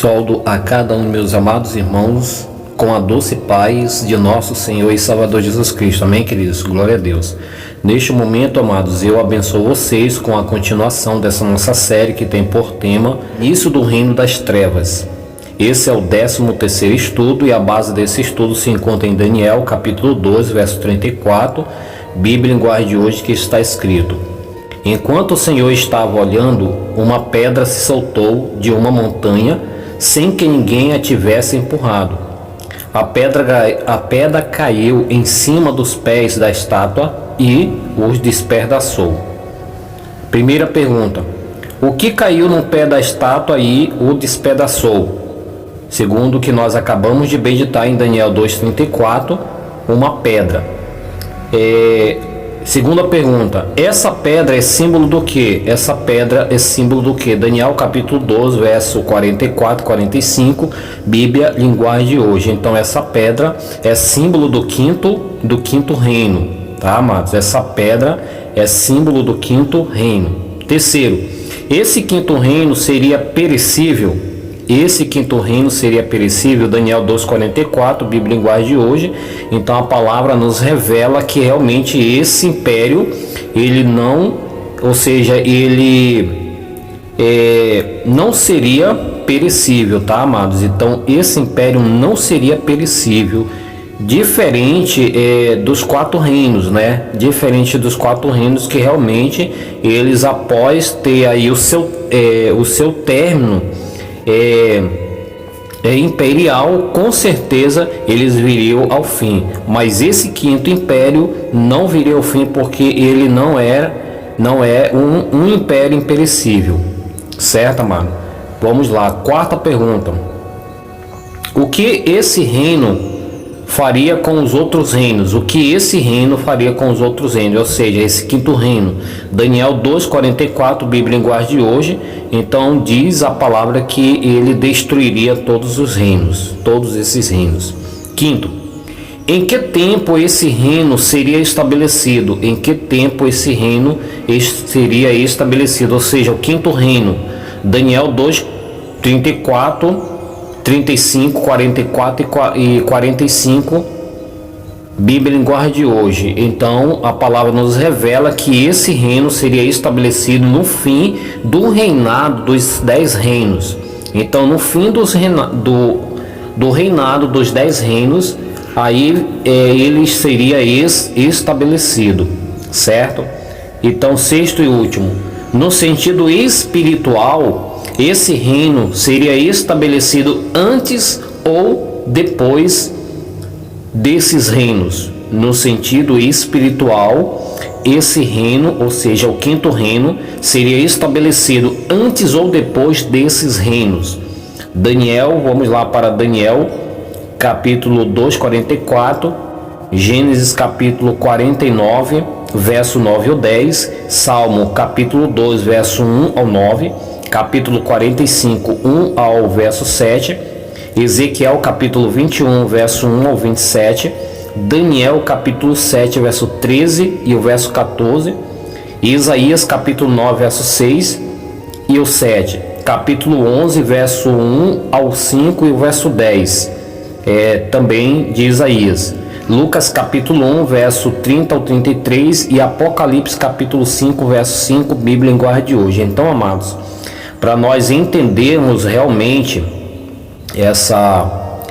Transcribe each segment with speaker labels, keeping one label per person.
Speaker 1: Saúdo a cada um de meus amados irmãos com a doce paz de nosso Senhor e Salvador Jesus Cristo. Amém, queridos? Glória a Deus. Neste momento, amados, eu abençoo vocês com a continuação dessa nossa série que tem por tema Início do Reino das Trevas. Esse é o 13º estudo e a base desse estudo se encontra em Daniel, capítulo 12, verso 34, Bíblia linguagem de hoje, que está escrito: Enquanto o Senhor estava olhando, uma pedra se soltou de uma montanha sem que ninguém a tivesse empurrado. A pedra caiu em cima dos pés da estátua e os despedaçou. Primeira pergunta: o que caiu no pé da estátua e o despedaçou? Segundo o que nós acabamos de meditar em Daniel 2,34, uma pedra. Segunda pergunta: essa pedra é símbolo do que? Essa pedra é símbolo do que? Daniel capítulo 12, verso 44, 45, Bíblia linguagem de hoje. Então essa pedra é símbolo do quinto reino, tá, amados? Essa pedra é símbolo do quinto reino. Terceiro, esse quinto reino seria perecível? Esse quinto reino seria perecível? Daniel 2,44, Bíblia linguagem de hoje. Então a palavra nos revela que realmente esse império, ele não, ou seja, ele não seria perecível, tá, amados? Então esse império não seria perecível, diferente dos quatro reinos, né? Diferente dos quatro reinos que realmente eles, após ter aí o seu término imperial, com certeza eles viriam ao fim. Mas esse quinto império não viria ao fim, porque ele não é um império imperecível, certo, amado? Vamos lá, quarta pergunta: o que esse reino faria com os outros reinos? O que esse reino faria com os outros reinos? Ou seja, esse quinto reino. Daniel 2,44, Bíblia linguagem de hoje. Então diz a palavra que ele destruiria todos os reinos, todos esses reinos. Quinto: em que tempo esse reino seria estabelecido? Em que tempo esse reino seria estabelecido? Ou seja, o quinto reino. Daniel 2,34, 35, 44 e 45, Bíblia linguagem de hoje. Então a palavra nos revela que esse reino seria estabelecido no fim do reinado dos 10 reinos. Então no fim do reinado dos 10 reinos, aí ele seria estabelecido, certo? Então, sexto e último: no sentido espiritual, esse reino seria estabelecido antes ou depois desses reinos. No sentido espiritual, esse reino, ou seja, o quinto reino, seria estabelecido antes ou depois desses reinos. Daniel, vamos lá para Daniel, capítulo 2,44, Gênesis capítulo 49, verso 9 ao 10, Salmo capítulo 2, verso 1 ao 9, capítulo 45, 1 ao verso 7, Ezequiel capítulo 21, verso 1 ao 27, Daniel capítulo 7, verso 13 e o verso 14, Isaías capítulo 9, verso 6 e o 7, capítulo 11, verso 1 ao 5 e o verso 10, também de Isaías, Lucas capítulo 1, verso 30 ao 33 e Apocalipse capítulo 5, verso 5, Bíblia linguagem de hoje. Então, amados, para nós entendermos realmente essa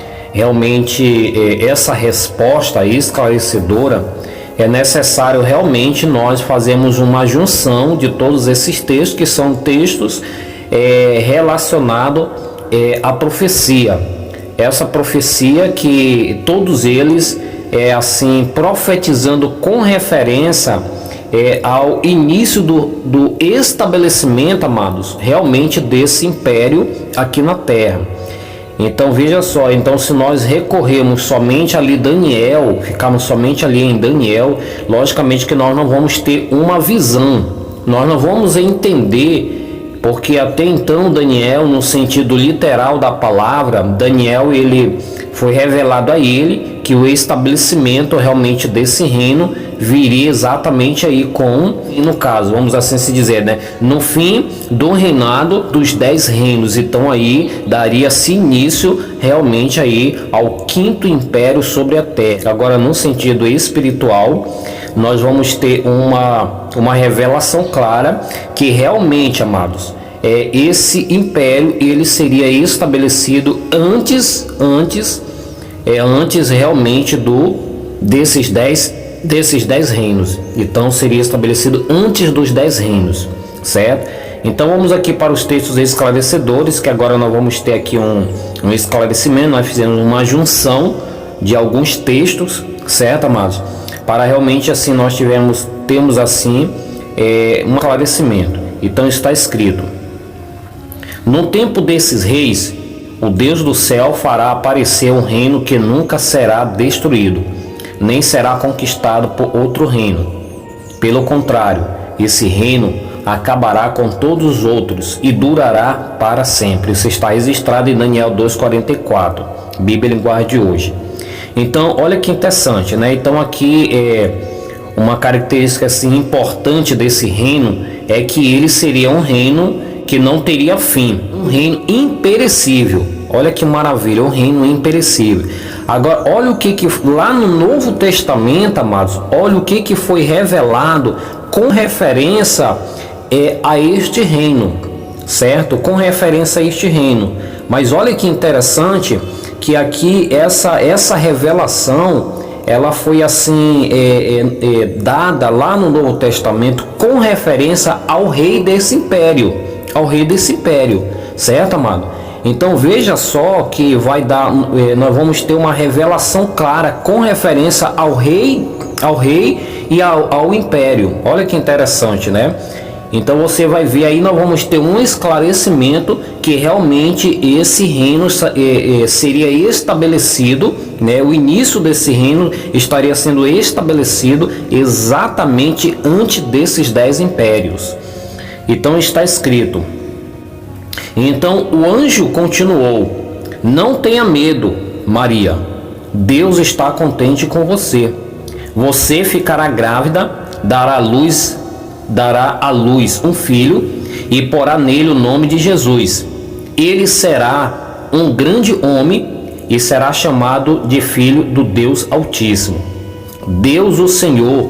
Speaker 1: resposta esclarecedora, é necessário realmente nós fazermos uma junção de todos esses textos, que são textos relacionados à profecia. Essa profecia que todos eles assim profetizando com referência ao início do estabelecimento, amados, realmente desse império aqui na terra. Então veja só, então se nós recorrermos somente ali Daniel, ficarmos somente ali em Daniel, logicamente que nós não vamos ter uma visão, nós não vamos entender, porque até então Daniel, no sentido literal da palavra, Daniel, ele foi revelado a ele que o estabelecimento realmente desse reino viria exatamente aí no caso, vamos assim se dizer, né, no fim do reinado dos 10 reinos. Então aí daria-se início realmente aí ao quinto império sobre a terra. Agora, no sentido espiritual, nós vamos ter uma revelação clara que realmente, amados, esse império ele seria estabelecido antes realmente desses 10 reinos. Então seria estabelecido antes dos 10 reinos, certo? Então vamos aqui para os textos esclarecedores, que agora nós vamos ter aqui um esclarecimento. Nós fizemos uma junção de alguns textos, certo, amados? Para realmente assim nós temos assim um esclarecimento. Então está escrito: no tempo desses reis, o Deus do céu fará aparecer um reino que nunca será destruído, nem será conquistado por outro reino. Pelo contrário, esse reino acabará com todos os outros e durará para sempre. Isso está registrado em Daniel 2,44, Bíblia Linguagem de hoje. Então, olha que interessante, né? Então aqui uma característica assim importante desse reino é que ele seria um reino que não teria fim, um reino imperecível. Olha que maravilha, um reino imperecível. Agora, olha o que lá no Novo Testamento, amados, olha o que foi revelado com referência a este reino, certo? Com referência a este reino. Mas olha que interessante que aqui essa revelação ela foi assim dada lá no Novo Testamento com referência ao rei desse império, certo, amado? Então veja só que nós vamos ter uma revelação clara com referência ao rei e ao império. Olha que interessante, né? Então você vai ver aí, nós vamos ter um esclarecimento que realmente esse reino seria estabelecido, né? O início desse reino estaria sendo estabelecido exatamente antes desses 10 impérios. Então está escrito: então o anjo continuou: não tenha medo, Maria, Deus está contente com você. Você ficará grávida, dará à luz um filho e porá nele o nome de Jesus. Ele será um grande homem e será chamado de Filho do Deus Altíssimo. Deus, o Senhor,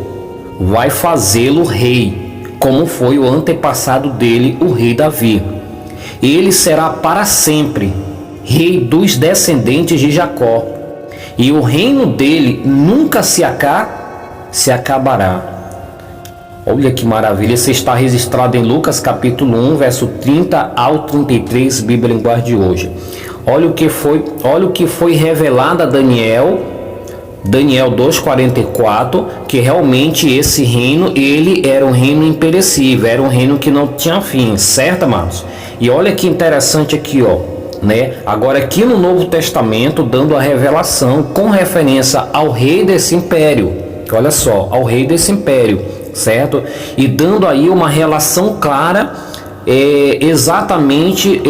Speaker 1: vai fazê-lo rei, como foi o antepassado dele, o rei Davi. Ele será para sempre rei dos descendentes de Jacó, e o reino dele nunca se acabará. Olha que maravilha, isso está registrado em Lucas capítulo 1, verso 30 ao 33, Bíblia Linguagem de hoje. Olha o que foi revelado a Daniel 2,44, que realmente esse reino, ele era um reino imperecível, era um reino que não tinha fim, certo, amados? E olha que interessante aqui, né? Agora aqui no Novo Testamento, dando a revelação com referência ao rei desse império, olha só, ao rei desse império, certo? E dando aí uma relação clara exatamente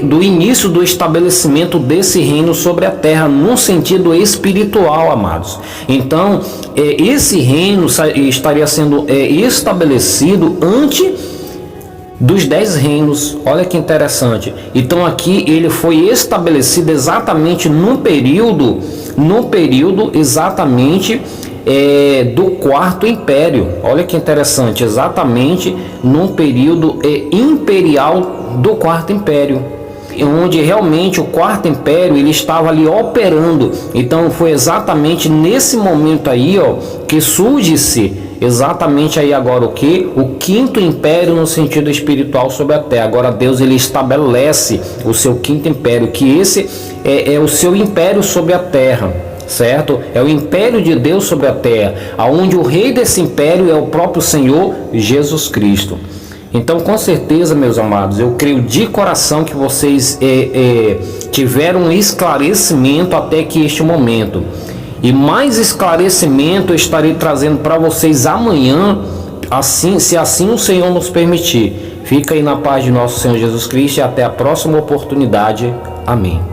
Speaker 1: do início do estabelecimento desse reino sobre a terra, num sentido espiritual, amados. Então esse reino estaria sendo estabelecido antes dos 10 reinos. Olha que interessante. Então aqui ele foi estabelecido exatamente num período exatamente do quarto império. Olha que interessante, exatamente num período imperial do quarto império, onde realmente o quarto império ele estava ali operando. Então foi exatamente nesse momento aí que surge-se exatamente aí agora o quinto império no sentido espiritual sobre a terra. Agora Deus ele estabelece o seu quinto império, que esse é o seu império sobre a terra, certo? É o império de Deus sobre a terra, aonde o rei desse império é o próprio Senhor Jesus Cristo. Então, com certeza, meus amados, eu creio de coração que vocês tiveram um esclarecimento até aqui este momento. E mais esclarecimento eu estarei trazendo para vocês amanhã, se assim o Senhor nos permitir. Fica aí na paz de nosso Senhor Jesus Cristo e até a próxima oportunidade. Amém.